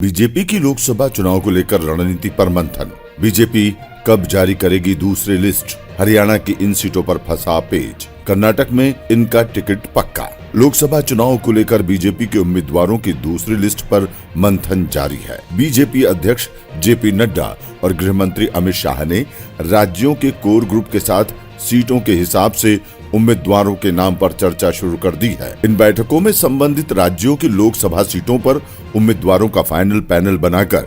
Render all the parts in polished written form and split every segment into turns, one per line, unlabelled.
BJP की लोकसभा चुनाव को लेकर रणनीति पर मंथन। बीजेपी कब जारी करेगी दूसरी लिस्ट? हरियाणा की इन सीटों पर फंसा पेच। कर्नाटक में इनका टिकट पक्का। लोकसभा चुनाव को लेकर बीजेपी के उम्मीदवारों की दूसरी लिस्ट पर मंथन जारी है। बीजेपी अध्यक्ष जेपी नड्डा और गृह मंत्री अमित शाह ने राज्यों के कोर ग्रुप के साथ सीटों के हिसाब से उम्मीदवारों के नाम पर चर्चा शुरू कर दी है। इन बैठकों में संबंधित राज्यों की लोकसभा सीटों पर उम्मीदवारों का फाइनल पैनल बनाकर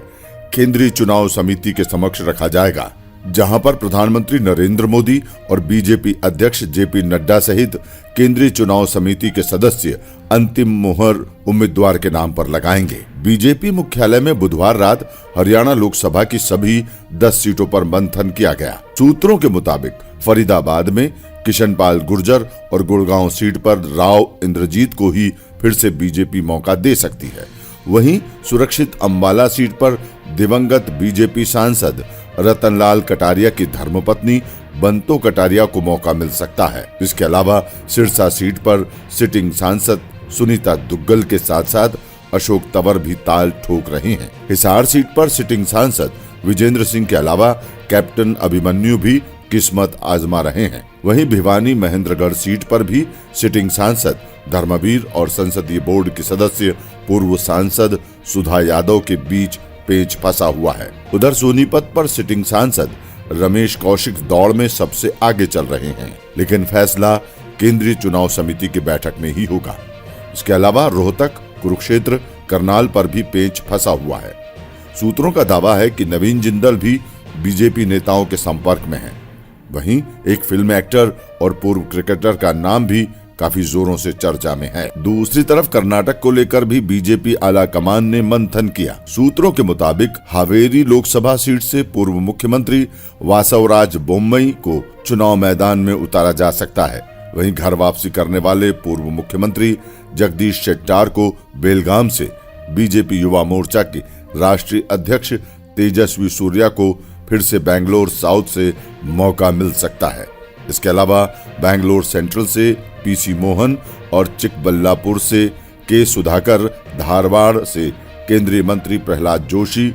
केंद्रीय चुनाव समिति के समक्ष रखा जाएगा, जहां पर प्रधानमंत्री नरेंद्र मोदी और बीजेपी अध्यक्ष जेपी नड्डा सहित केंद्रीय चुनाव समिति के सदस्य अंतिम मुहर उम्मीदवार के नाम पर लगाएंगे। बीजेपी मुख्यालय में बुधवार रात हरियाणा लोकसभा की सभी 10 सीटों पर मंथन किया गया। सूत्रों के मुताबिक फरीदाबाद में किशनपाल गुर्जर और गुड़गांव सीट पर राव इंद्रजीत को ही फिर से बीजेपी मौका दे सकती है। वहीं सुरक्षित अंबाला सीट पर दिवंगत बीजेपी सांसद रतनलाल कटारिया की धर्मपत्नी बंतो कटारिया को मौका मिल सकता है। इसके अलावा सिरसा सीट पर सिटिंग सांसद सुनीता दुग्गल के साथ साथ अशोक तंवर भी ताल ठोक रहे हैं। हिसार सीट पर सिटिंग सांसद विजेंद्र सिंह के अलावा कैप्टन अभिमन्यु भी किस्मत आजमा रहे हैं। वहीं भिवानी महेंद्रगढ़ सीट पर भी सिटिंग सांसद धर्मवीर और संसदीय बोर्ड के सदस्य पूर्व सांसद सुधा यादव के बीच पेच फंसा हुआ है। उधर सोनीपत पर सिटिंग सांसद रमेश कौशिक दौड़ में सबसे आगे चल रहे हैं, लेकिन फैसला केंद्रीय चुनाव समिति की बैठक में ही होगा। इसके अलावा रोहतक, कुरुक्षेत्र, करनाल पर भी पेच फंसा हुआ है। सूत्रों का दावा है कि नवीन जिंदल भी बीजेपी नेताओं के संपर्क में है। वहीं एक फिल्म एक्टर और पूर्व क्रिकेटर का नाम भी काफी जोरों से चर्चा में है। दूसरी तरफ कर्नाटक को लेकर भी बीजेपी आला कमान ने मंथन किया। सूत्रों के मुताबिक हावेरी लोकसभा सीट से पूर्व मुख्यमंत्री वासवराज बोम्मई को चुनाव मैदान में उतारा जा सकता है। वहीं घर वापसी करने वाले पूर्व मुख्यमंत्री जगदीश शेट्टार को बेलगाम से बीजेपी युवा मोर्चा के राष्ट्रीय अध्यक्ष तेजस्वी सूर्या को फिर से बेंगलोर साउथ से मौका मिल सकता है। इसके अलावा बेंगलोर सेंट्रल से पीसी मोहन और चिकबल्लापुर से के सुधाकर, धारवाड़ से केंद्रीय मंत्री प्रहलाद जोशी,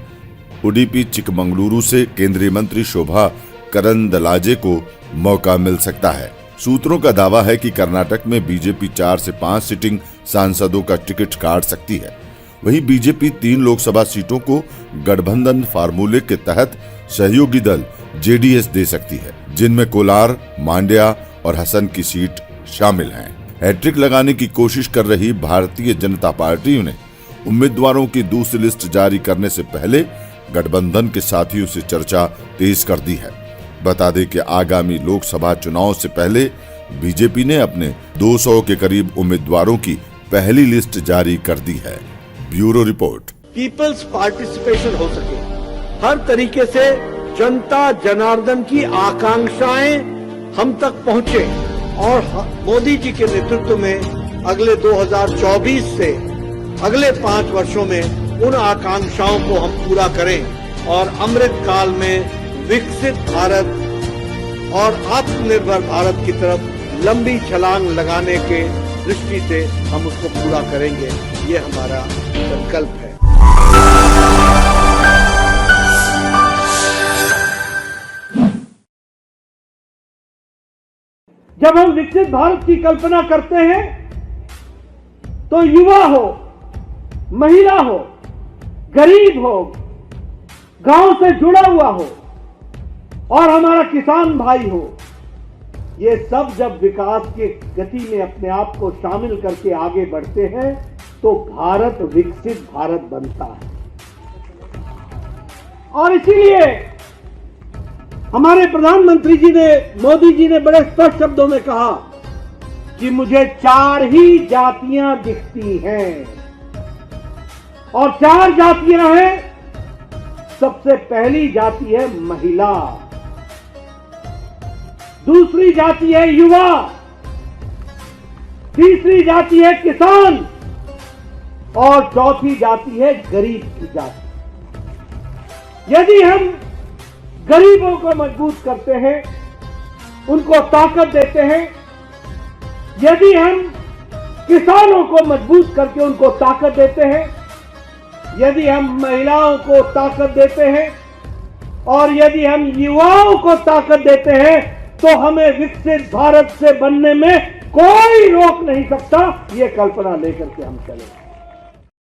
उडुपी चिकमंगलुरु से केंद्रीय मंत्री शोभा करंदलाजे को मौका मिल सकता है। सूत्रों का दावा है कि कर्नाटक में बीजेपी 4 से 5 सिटिंग सांसदों का टिकट काट सकती है। वहीं बीजेपी 3 लोकसभा सीटों को गठबंधन फार्मूले के तहत सहयोगी दल जेडीएस दे सकती है, जिनमें कोलार, मांड्या और हसन की सीट शामिल हैं। हैट्रिक लगाने की कोशिश कर रही भारतीय जनता पार्टी ने उम्मीदवारों की दूसरी लिस्ट जारी करने से पहले गठबंधन के साथियों से चर्चा तेज कर दी है। बता दें कि आगामी लोकसभा चुनाव से पहले बीजेपी ने अपने 200 के करीब उम्मीदवारों की पहली लिस्ट जारी कर दी है। Bureau report.
पीपल्स पार्टिसिपेशन हो सके, हर तरीके से जनता जनार्दन की आकांक्षाएं हम तक पहुंचे और मोदी जी के नेतृत्व में अगले 2024 से अगले 5 वर्षों में उन आकांक्षाओं को हम पूरा करें और अमृत काल में विकसित भारत और आत्मनिर्भर भारत की तरफ लंबी छलांग लगाने के दृष्टि से हम उसको पूरा करेंगे। ये हमारा संकल्प है।
जब हम विकसित भारत की कल्पना करते हैं तो युवा हो, महिला हो, गरीब हो, गांव से जुड़ा हुआ हो और हमारा किसान भाई हो, ये सब जब विकास की गति में अपने आप को शामिल करके आगे बढ़ते हैं तो भारत विकसित भारत बनता है। और इसीलिए हमारे प्रधानमंत्री जी ने, मोदी जी ने बड़े स्पष्ट शब्दों में कहा कि मुझे 4 ही जातियां दिखती हैं और 4 जातियां हैं। सबसे पहली जाति है महिला, दूसरी जाति है युवा, तीसरी जाति है किसान और चौथी जाति है गरीब की जाति। यदि हम गरीबों को मजबूत करते हैं, उनको ताकत देते हैं, यदि हम किसानों को मजबूत करके उनको ताकत देते हैं, यदि हम महिलाओं को ताकत देते हैं और यदि हम युवाओं को ताकत देते हैं तो हमें विकसित भारत से बनने में कोई रोक नहीं सकता। ये कल्पना लेकर के हम चले।